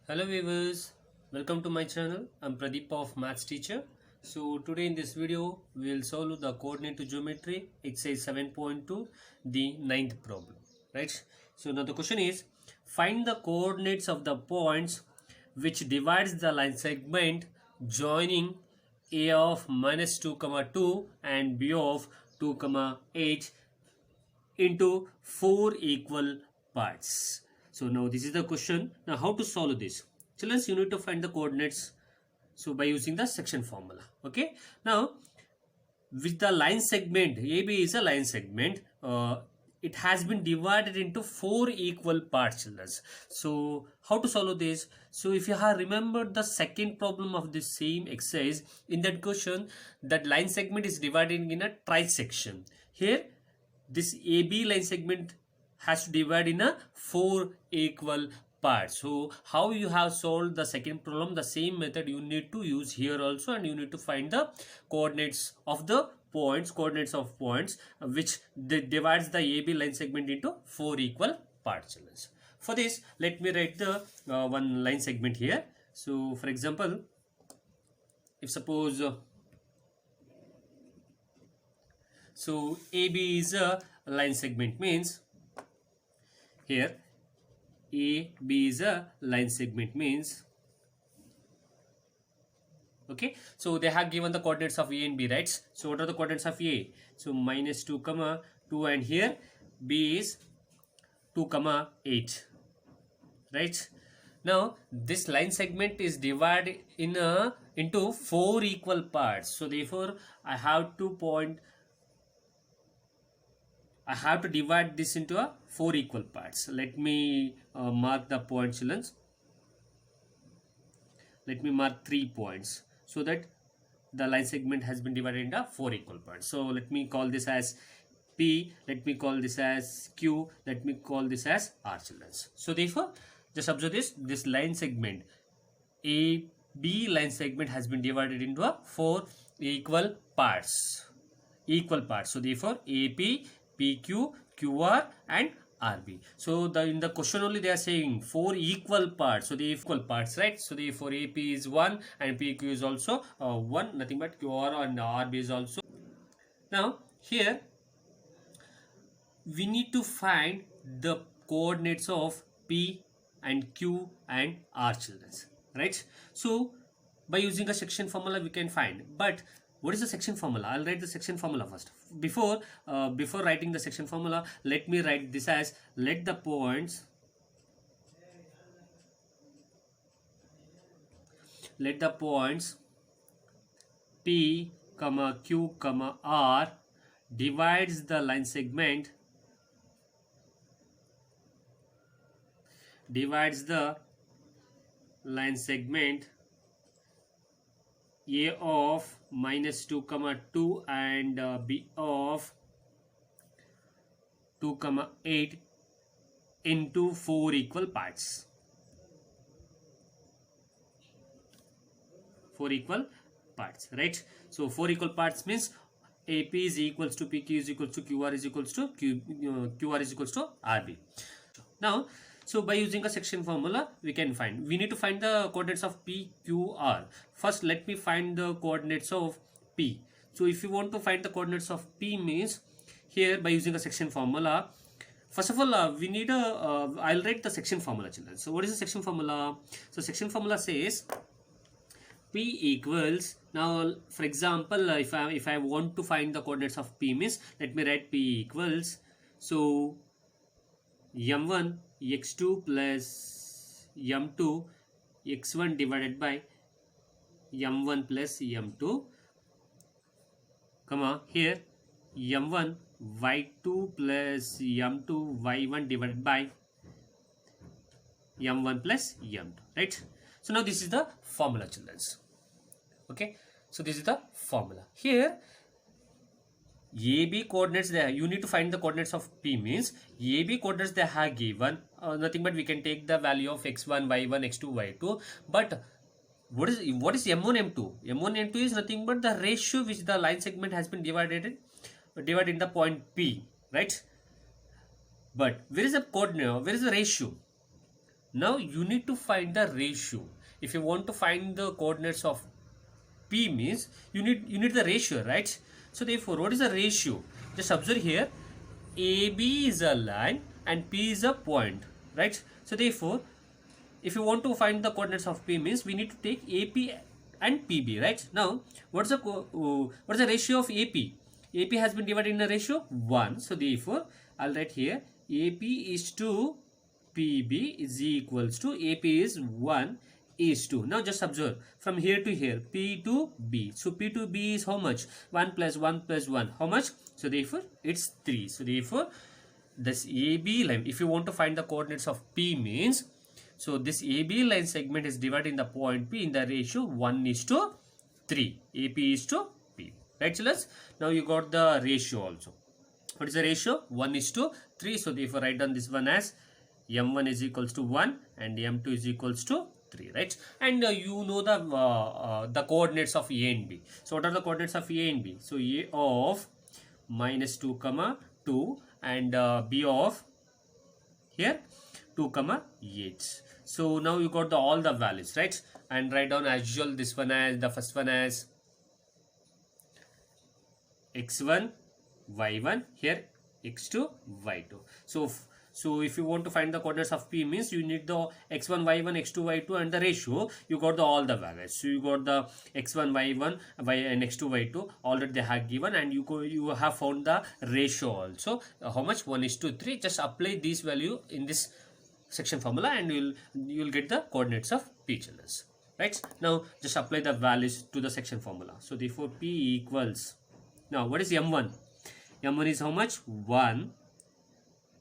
Hello viewers, welcome to my channel. I'm Pradeep of Maths Teacher. So today in this video we will solve the coordinate geometry exercise 7.2, the ninth problem. Right? So now the question is, find the coordinates of the points which divides the line segment joining a of minus 2 comma 2 and b of 2 comma 8 into 4 equal parts. So now this is the question. Now how to solve this? Children, you need to find the coordinates. So by using the section formula. Okay. Now with the line segment, AB is a line segment. It has been divided into 4 equal parts, children. So how to solve this? So if you have remembered the second problem of this same exercise, in that question, that line segment is divided in a trisection. Here this AB line segment has to divide in a 4 equal parts. So how you have solved the second problem, the same method you need to use here also, and you need to find the coordinates of the points, which divides the AB line segment into 4 equal parts. For this, let me write the one line segment here. So for example, if suppose so AB is a line segment, means here AB is a line segment means, okay, so they have given the coordinates of A and B, right? So what are the coordinates of A? So minus 2 comma 2, and here B is 2 comma 8, right? Now this line segment is divided into 4 equal parts. So therefore I have to divide this into a 4 equal parts. Let me mark the points, children. Let me mark 3 points so that the line segment has been divided into 4 equal parts. So let me call this as P, let me call this as Q, let me call this as R, children. So therefore, just observe this line segment, AB line segment has been divided into a 4 equal parts. So therefore AP, PQ, QR and RB. So in the question only they are saying 4 equal parts. So the equal parts, right? So therefore AP is 1 and PQ is also 1, nothing but QR and RB is also. Now here we need to find the coordinates of P and Q and R, children, right? So by using a section formula we can find, but what is the section formula? I'll write the section formula first. Before writing the section formula, let me write this as, let the points P, Q, R divides the line segment A of minus 2 comma 2 and B of 2 comma 8 into 4 equal parts. 4 equal parts, right? So 4 equal parts means AP is equals to PQ is equals to QR is equals to QR is equals to RB. Now, so by using a section formula, we need to find the coordinates of P, Q, R. First, let me find the coordinates of P. So if you want to find the coordinates of P means, here by using a section formula, first of all, we need I'll write the section formula, children. So what is the section formula? So section formula says P equals, now for example, if I want to find the coordinates of P means, let me write P equals, so m1 x2 plus m2 x1 divided by m1 plus m2, comma here m1 y2 plus m2 y1 divided by m1 plus m2, right? So now this is the formula, children. Okay, so this is the formula. Here AB coordinates there, you need to find the coordinates of P means AB coordinates they have given, nothing but we can take the value of x1, y1, x2, y2. But what is M1, M2? M1, M2 is nothing but the ratio which the line segment has been divided in the point P, right? But where is the coordinate? Where is the ratio? Now you need to find the ratio. If you want to find the coordinates of P, means you need the ratio, right? So therefore, what is the ratio? Just observe here, AB is a line and P is a point, right? So therefore, if you want to find the coordinates of P, means we need to take AP and PB, right? Now, what's the ratio of AP? AP has been divided in a ratio 1. So therefore, I'll write here AP is to PB is equals to AP is 1 is 2. Now just observe from here to here, P to B. So P to B is how much? 1 plus 1 plus 1. How much? So therefore, it's 3. So therefore, this AB line, if you want to find the coordinates of P, means, so this AB line segment is divided in the point P in the ratio 1 is to 3. AP is to P. Right, children? Now you got the ratio also. What is the ratio? 1 is to 3. So therefore, write down this one as M1 is equals to 1 and M2 is equals to 3, right? And you know the coordinates of A and B. So what are the coordinates of A and B? So A of minus 2 comma 2 and B of here 2 comma 8. So now you got all the values, right? And write down as usual this one as the first one as x1 y1, here x2 y2. So if you want to find the coordinates of P, means you need the x1 y1 x2 y2 and the ratio. You got all the values. So you got the x1 y1 and x2 y2 already they have given, and you have found the ratio also. How much? 1 is to 3. Just apply this value in this section formula and you'll get the coordinates of P, children. Right? Now just apply the values to the section formula. So therefore P equals, now what is M1? M1 is how much? 1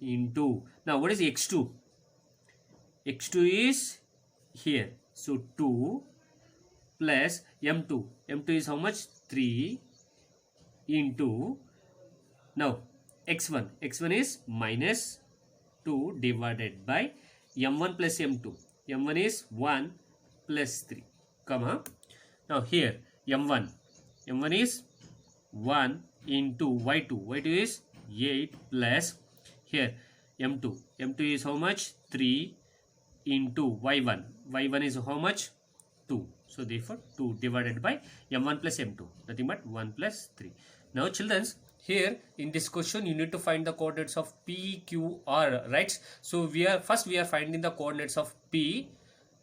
into, now what is x2? X2 is here, so 2 plus M2. M2 is how much? 3 into, now x1. X1 is minus 2 divided by M1 plus M2. M1 is 1 plus 3, comma. Now here M1. M1 is 1 into Y2. Y2 is 8 plus here M2. M2 is how much? 3 into Y1. Y1 is how much? 2. So therefore 2 divided by M1 plus M2. Nothing but 1 plus 3. Now children, here in this question you need to find the coordinates of P, Q, R, right? So we are finding the coordinates of P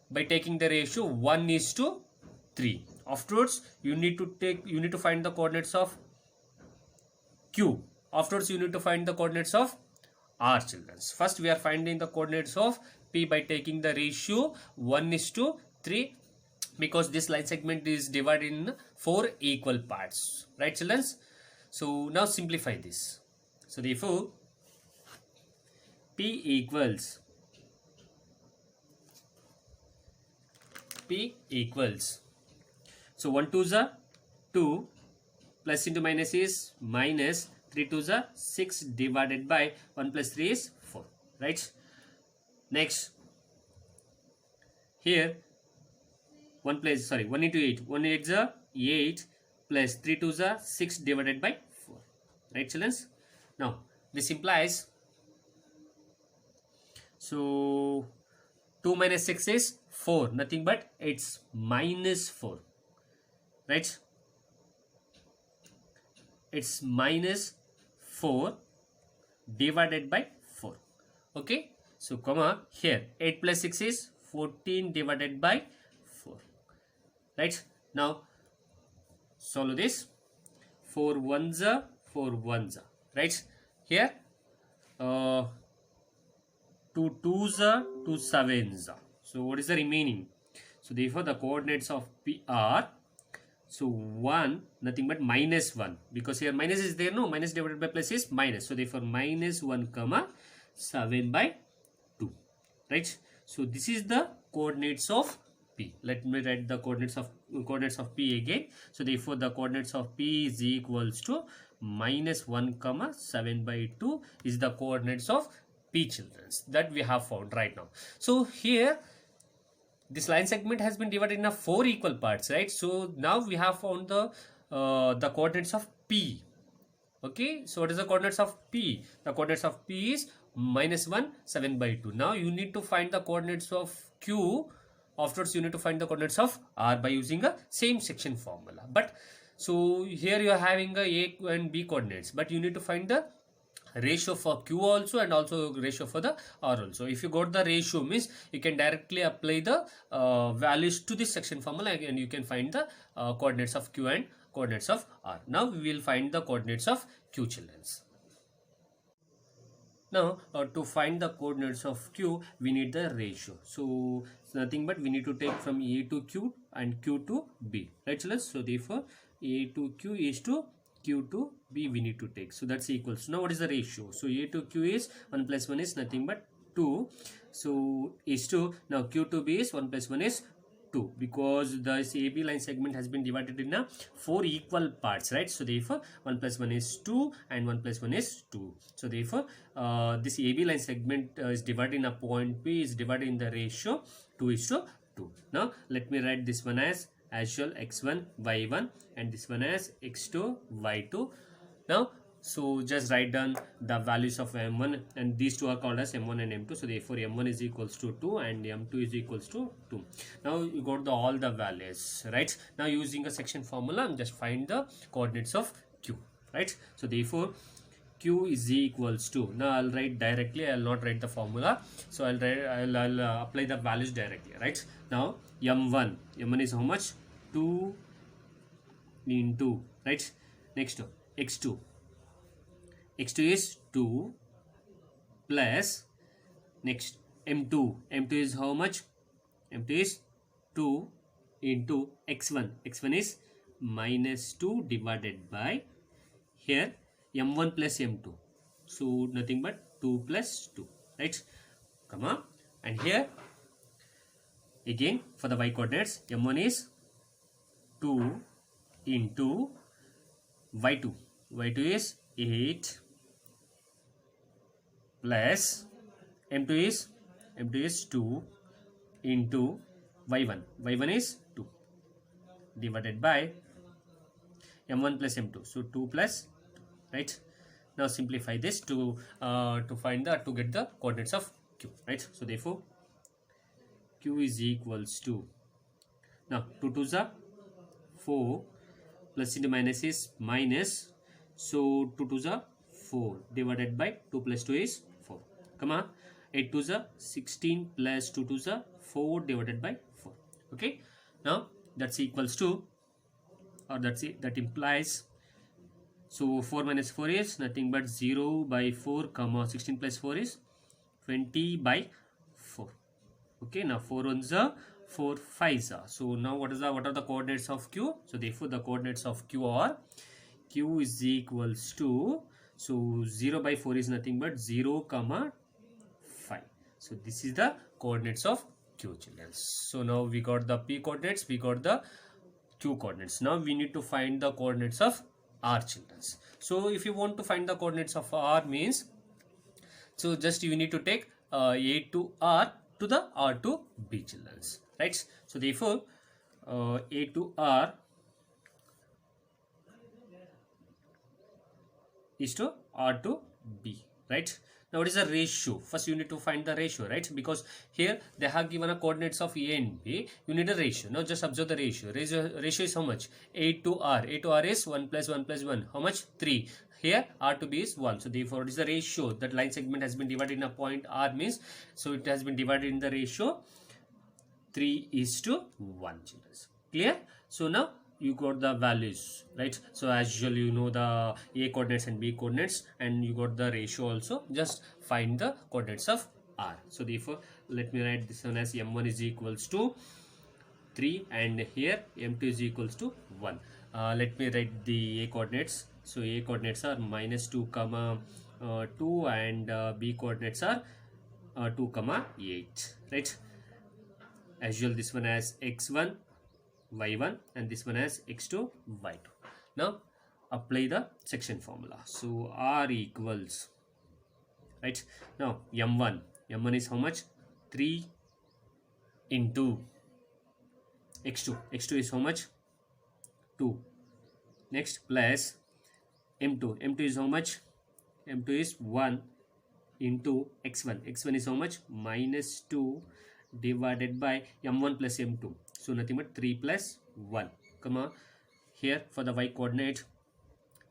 by taking the ratio 1 is to 3. Afterwards you need to find the coordinates of Q. Afterwards you need to find the coordinates of R, children. First we are finding the coordinates of P by taking the ratio 1 is to 3, because this line segment is divided in 4 equal parts, right, children? So now simplify this. So therefore P equals so 1 2s are 2, plus into minus is minus, 3 2s are 6 divided by 1 plus 3 is 4, right? Next here 1 into 8, 1 8s are 8 plus 3 2s are 6 divided by 4, right, children? Now this implies, so 2 minus 6 is 4, nothing but it's minus 4, right? It's minus 4 divided by 4. Okay, so comma here 8 plus 6 is 14 divided by 4, right? Now solve this. 4 1s are 4 1s are, right? Here 2 2s are 2 7s are. So what is the remaining? So therefore the coordinates of P are, so 1 nothing but minus 1, because here minus is there, no, minus divided by plus is minus, so therefore minus 1 comma 7 by 2, right? So this is the coordinates of P. Let me write the coordinates of P again. So therefore the coordinates of P is equals to minus 1 comma 7 by 2 is the coordinates of P, children, that we have found right now. So here this line segment has been divided into 4 equal parts, right? So now we have found the coordinates of P. Okay, so what is the coordinates of P? The coordinates of P is minus 1, 7 by 2. Now you need to find the coordinates of Q. Afterwards, you need to find the coordinates of R by using a same section formula. But so here you are having a and B coordinates, but you need to find the ratio for Q also and also ratio for the R also. If you got the ratio, means you can directly apply the values to this section formula and you can find the coordinates of Q and coordinates of R. Now we will find the coordinates of Q, childrens. Now to find the coordinates of Q, we need the ratio. So it's nothing but we need to take from A to Q and Q to B, right children? So therefore A to Q is to Q to B we need to take. So that's equals. Now what is the ratio? So A to Q is 1 plus 1 is nothing but 2. So is 2. Now Q to B is 1 plus 1 is 2, because this AB line segment has been divided in 4 equal parts, right? So therefore 1 plus 1 is 2 and 1 plus 1 is 2. So therefore this AB line segment is divided in a point P is divided in the ratio 2 is to 2. Now let me write this one as usual x1 y1 and this one as x2 y2. Now so just write down the values of m1, and these two are called as m1 and m2. So therefore m1 is equals to 2 and m2 is equals to 2. Now you got all the values, right? Now using a section formula, just find the coordinates of Q, right? So therefore Q is equals to, now I'll write directly, I'll not write the formula. So I'll apply the values directly, right? Now m1 is how much? 2 into, right? Next x2 is 2 plus, next m2 is how much? m2 is 2 into x1 is minus 2 divided by here m1 plus m2, so nothing but 2 plus 2, right? Come on. And here again for the y coordinates, m1 is 2 into y2 is 8 plus m2 is 2 into y1 is 2 divided by m1 plus m2, so 2 plus 2, right? Now simplify this to find the, to get the coordinates of Q, right? So therefore Q is equals to, now 2 2s are 4, plus into minus is minus, so 2 2s are 4 divided by 2 plus 2 is 4. Come on, 8 2s are 16 plus 2 2s are 4 divided by 4. Okay, now that's equals to, or that's it, that implies, so 4 minus 4 is nothing but 0 by 4 comma 16 plus 4 is 20 by 4. Okay, now 4 ones are 4 5s are. So now what are the coordinates of Q? So therefore the coordinates of Q are, Q is equals to, so 0 by 4 is nothing but 0 comma 5. So this is the coordinates of Q, children. So now we got the P coordinates, we got the Q coordinates. Now we need to find the coordinates of R, children. So if you want to find the coordinates of R means, so just you need to take A to R to the R to B, children, right? So therefore A to R is to R to B, right? Now what is the ratio? First you need to find the ratio, right? Because here they have given a coordinates of A and B, you need a ratio. Now just observe the ratio. Ratio is how much? A to R. A to R is 1 plus 1 plus 1. How much? 3. Here R to B is 1. So therefore what is the ratio? That line segment has been divided in a point R means, so it has been divided in the ratio 3 is to 1, children. Clear? So now you got the values, right? So as usual you know the A coordinates and B coordinates, and you got the ratio also. Just find the coordinates of R. So therefore let me write this one as m1 is equals to 3 and here m2 is equals to 1. Let me write the A coordinates. So A coordinates are minus 2 comma 2 and B coordinates are 2 comma 8, right? As usual this one as x1 y1 and this one as x2 y2. Now apply the section formula. So R equals, right? Now m1 is how much? 3 into x2 is how much? 2. Next plus m2 is how much? m2 is 1 into x1. x1 is how much? Minus 2 divided by m1 plus m2. So nothing but 3 plus 1. Comma. Here for the y coordinate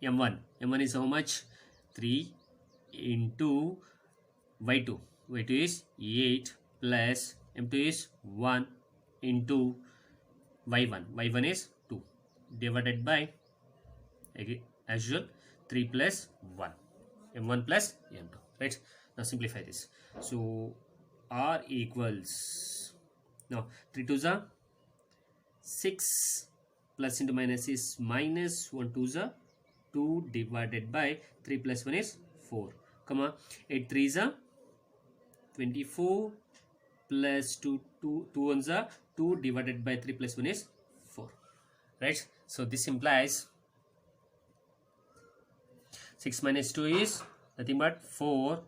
m1. m1 is how much? 3 into y2. y2 is 8 plus m2 is 1 into y1. y1 is 2 divided by, again as usual, 3 plus 1. m1 plus m2. Right? Now simplify this. So r equals, now 3 2s are 6 plus into minus is minus, 1 2s are 2 divided by 3 plus 1 is 4, comma 8 3s are 24 plus 2 1s are 2 divided by 3 plus 1 is 4. Right? So this implies 6 minus 2 is nothing but 4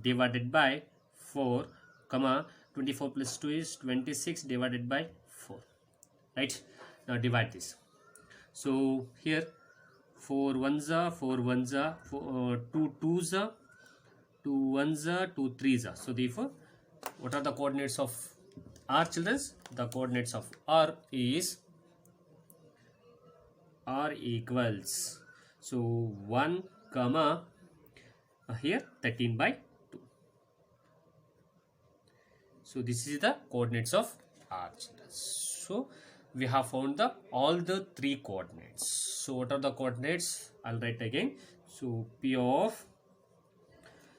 divided by 4, comma 24 plus 2 is 26 divided by 4. Right? Now divide this. So here 4 1s are 4 1s are 2 2s are 2 1s are 2 3s are. So therefore, what are the coordinates of r, children? The coordinates of r is, r equals, so 1 comma here 13 by 2. So this is the coordinates of r, children. So we have found the all the three coordinates. So what are the coordinates? I'll write again. So p of,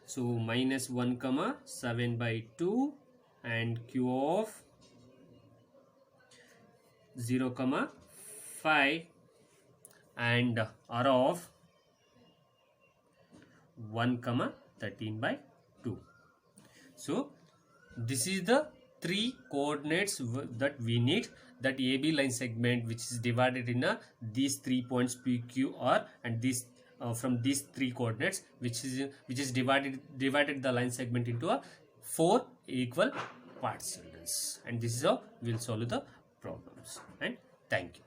so minus 1 comma 7 by 2 and q of 0 comma 5 and r of 1 comma 13 by 2. So this is the three coordinates that we need, that AB line segment which is divided in these 3 points P, Q, R, and this from these three coordinates which is divided the line segment into a 4 equal parts, and this is how we'll solve the problems. And thank you.